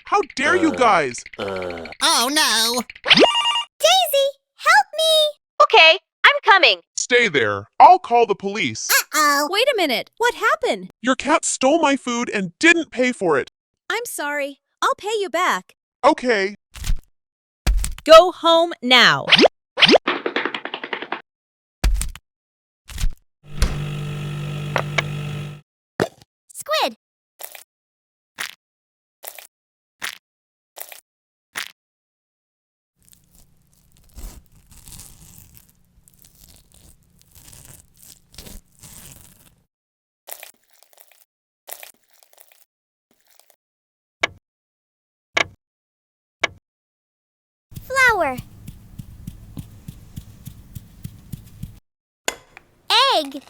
How dare you guys? Oh, no. Daisy, help me! Okay, I'm coming. Stay there. I'll call the police. Uh-oh. Wait a minute. What happened? Your cat stole my food and didn't pay for it. I'm sorry. I'll pay you back. Okay. Go home now. Squid. Flour. Egg.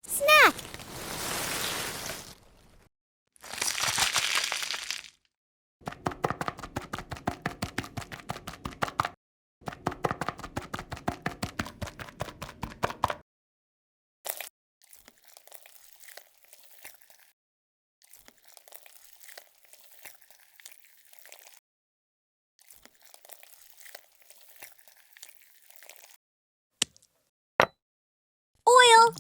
Snack. Oil.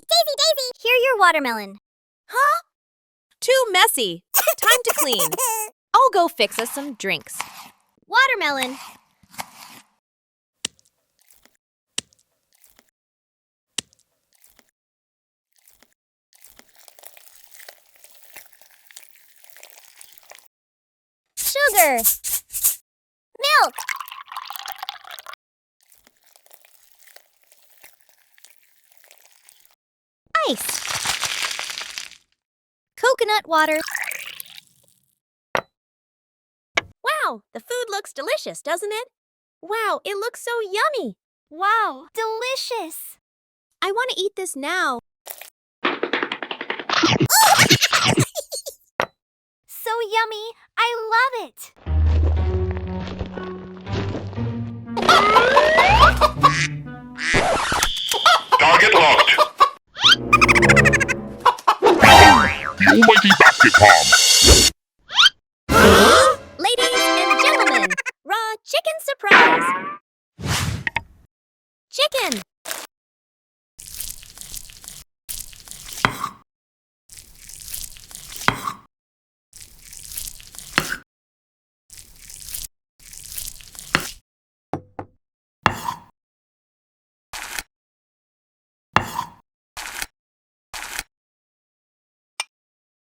Daisy, here your watermelon. Huh? Too messy. Time to clean. I'll go fix us some drinks. Watermelon. Sugar. Milk. Ice. Coconut water. Wow, the food looks delicious, doesn't it? Wow, it looks so yummy. Wow, delicious. I want to eat this now. So yummy. I love it. Target locked. The almighty basket palm. Ladies and gentlemen, raw chicken surprise. Chicken.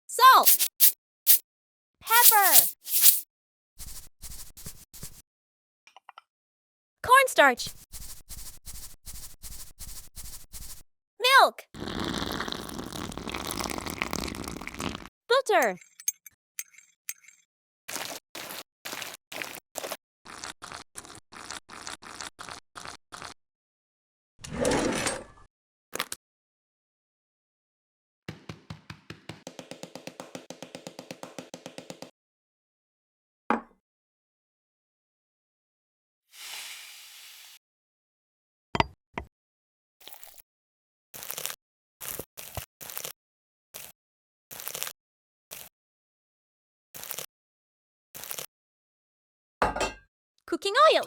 Salt. Pepper. Cornstarch. Milk. Butter. Cooking oil.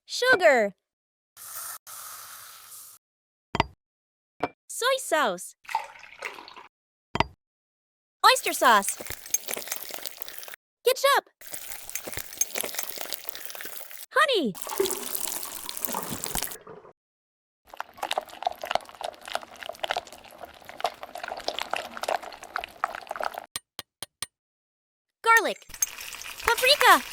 Sugar. Soy sauce. Oyster sauce. Ketchup. Honey. Garlic. Paprika.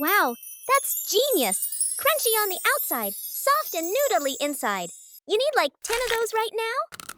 Wow, that's genius! Crunchy on the outside, soft and noodly inside. You need like 10 of those right now?